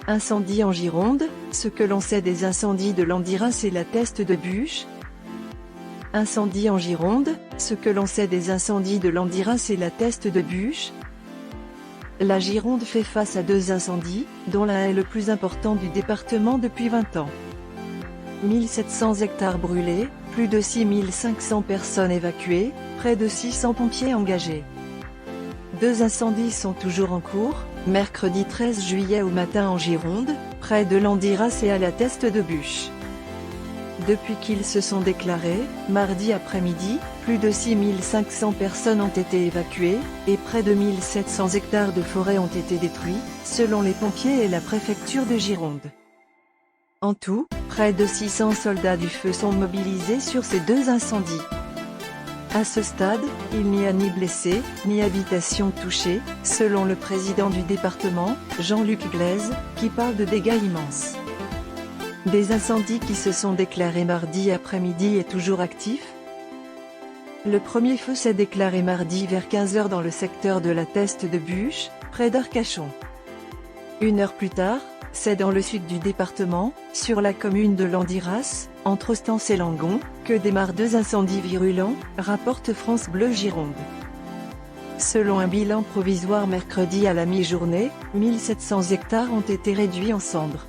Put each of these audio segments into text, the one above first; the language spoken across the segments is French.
Incendie en Gironde, ce que l'on sait des incendies de Landiras et la Teste de Buch. Incendie en Gironde, ce que l'on sait des incendies de Landiras et la Teste de Buch. La Gironde fait face à 2 incendies, dont l'un est le plus important du département depuis 20 ans. 1700 hectares brûlés, plus de 6500 personnes évacuées, près de 600 pompiers engagés. 2 incendies sont toujours en cours, mercredi 13 juillet au matin en Gironde, près de Landiras et à la Teste de Buch. Depuis qu'ils se sont déclarés, mardi après-midi, plus de 6500 personnes ont été évacuées, et près de 1700 hectares de forêt ont été détruits, selon les pompiers et la préfecture de Gironde. En tout, près de 600 soldats du feu sont mobilisés sur ces 2 incendies. À ce stade, il n'y a ni blessés, ni habitations touchées, selon le président du département, Jean-Luc Glaise, qui parle de dégâts immenses. Des incendies qui se sont déclarés mardi après-midi et toujours actifs. Le premier feu s'est déclaré mardi vers 15 h dans le secteur de la Teste de Buch, près d'Arcachon. 1 heure plus tard, c'est dans le sud du département, sur la commune de Landiras, entre Ostens et Langon, que démarrent 2 incendies virulents, rapporte France Bleu Gironde. Selon un bilan provisoire mercredi à la mi-journée, 1700 hectares ont été réduits en cendres.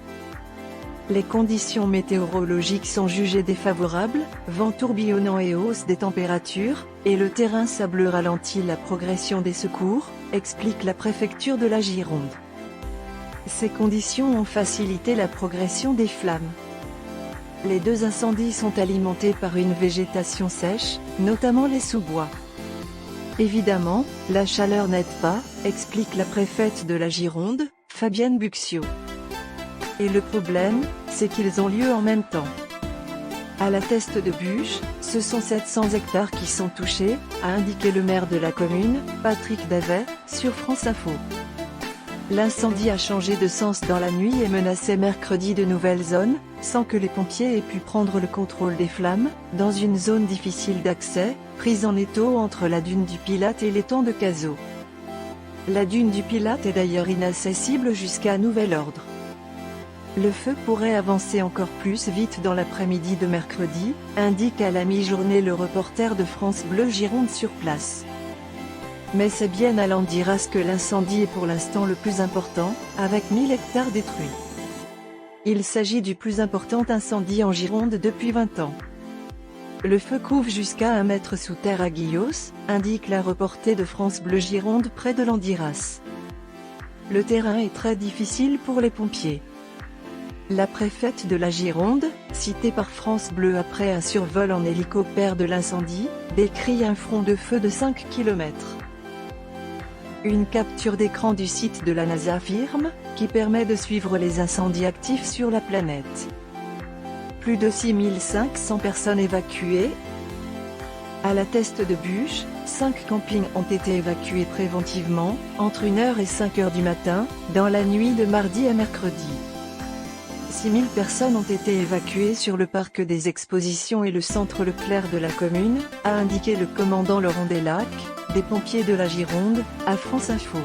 Les conditions météorologiques sont jugées défavorables, vent tourbillonnant et hausse des températures, et le terrain sableux ralentit la progression des secours, explique la préfecture de la Gironde. Ces conditions ont facilité la progression des flammes. Les 2 incendies sont alimentés par une végétation sèche, notamment les sous-bois. Évidemment, la chaleur n'aide pas, explique la préfète de la Gironde, Fabienne Buxiot. Et le problème, c'est qu'ils ont lieu en même temps. À la Teste de Buch, ce sont 700 hectares qui sont touchés, a indiqué le maire de la commune, Patrick Davet, sur France Info. L'incendie a changé de sens dans la nuit et menaçait mercredi de nouvelles zones, sans que les pompiers aient pu prendre le contrôle des flammes, dans une zone difficile d'accès, prise en étau entre la dune du Pilate et l'étang de Cazaux. La dune du Pilate est d'ailleurs inaccessible jusqu'à nouvel ordre. Le feu pourrait avancer encore plus vite dans l'après-midi de mercredi, indique à la mi-journée le reporter de France Bleu Gironde sur place. Mais c'est bien à Landiras que l'incendie est pour l'instant le plus important, avec 1000 hectares détruits. Il s'agit du plus important incendie en Gironde depuis 20 ans. Le feu couvre jusqu'à 1 mètre sous terre à Guillos, indique la reporter de France Bleu Gironde près de Landiras. Le terrain est très difficile pour les pompiers. La préfète de la Gironde, citée par France Bleu après un survol en hélicoptère de l'incendie, décrit un front de feu de 5 km. Une capture d'écran du site de la NASA affirme, qui permet de suivre les incendies actifs sur la planète. Plus de 6500 personnes évacuées. À la Teste de Buch, 5 campings ont été évacués préventivement, entre 1 h et 5 h du matin, dans la nuit de mardi à mercredi. 6000 personnes ont été évacuées sur le parc des expositions et le centre Leclerc de la commune, a indiqué le commandant Laurent Delac, des pompiers de la Gironde, à France Info.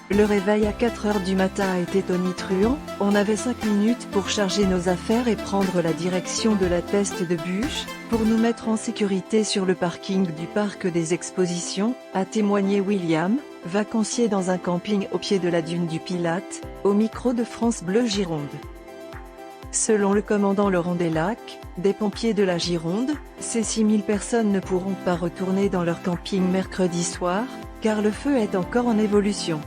Le réveil à 4 h du matin a été tonitruant, on avait 5 minutes pour charger nos affaires et prendre la direction de la Teste de Buch, pour nous mettre en sécurité sur le parking du parc des expositions, a témoigné William, vacancier dans un camping au pied de la dune du Pilate, au micro de France Bleu Gironde. Selon le commandant Laurent Delac, des pompiers de la Gironde, ces 6000 personnes ne pourront pas retourner dans leur camping mercredi soir, car le feu est encore en évolution.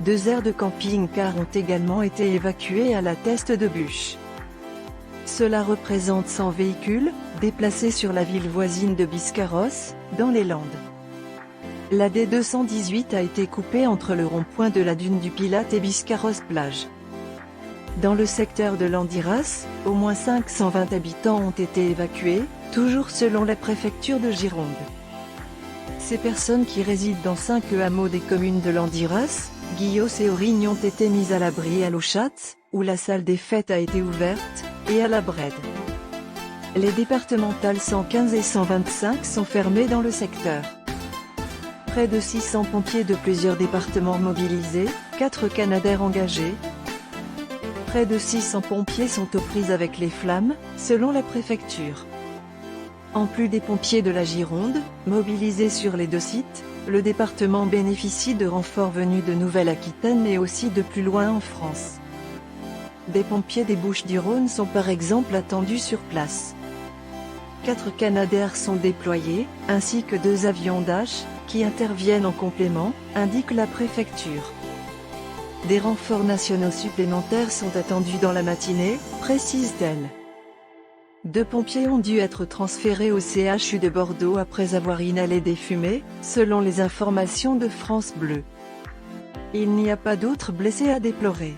2 aires de camping-car ont également été évacuées à la Teste de Buch. Cela représente 100 véhicules, déplacés sur la ville voisine de Biscarrosse, dans les Landes. La D218 a été coupée entre le rond-point de la dune du Pilate et Biscarrosse-Plage. Dans le secteur de Landiras, au moins 520 habitants ont été évacués, toujours selon la préfecture de Gironde. Ces personnes qui résident dans 5 hameaux des communes de Landiras, Guillos et Aurigne ont été mises à l'abri à Lauchatz, où la salle des fêtes a été ouverte, et à la Brède. Les départementales 115 et 125 sont fermées dans le secteur. Près de 600 pompiers de plusieurs départements mobilisés, 4 Canadair engagés, Près de 600 pompiers sont aux prises avec les flammes, selon la préfecture. En plus des pompiers de la Gironde, mobilisés sur les deux sites, le département bénéficie de renforts venus de Nouvelle-Aquitaine mais aussi de plus loin en France. Des pompiers des Bouches-du-Rhône sont par exemple attendus sur place. 4 Canadair sont déployés, ainsi que 2 avions Dash, qui interviennent en complément, indique la préfecture. Des renforts nationaux supplémentaires sont attendus dans la matinée, précise-t-elle. 2 pompiers ont dû être transférés au CHU de Bordeaux après avoir inhalé des fumées, selon les informations de France Bleu. Il n'y a pas d'autres blessés à déplorer.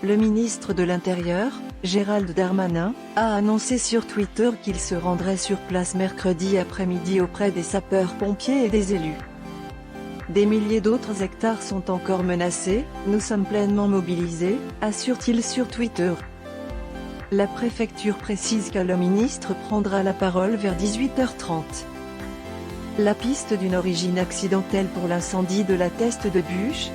Le ministre de l'Intérieur, Gérald Darmanin, a annoncé sur Twitter qu'il se rendrait sur place mercredi après-midi auprès des sapeurs-pompiers et des élus. Des milliers d'autres hectares sont encore menacés, nous sommes pleinement mobilisés, assure-t-il sur Twitter. La préfecture précise que le ministre prendra la parole vers 18h30. La piste d'une origine accidentelle pour l'incendie de la Teste de Buch,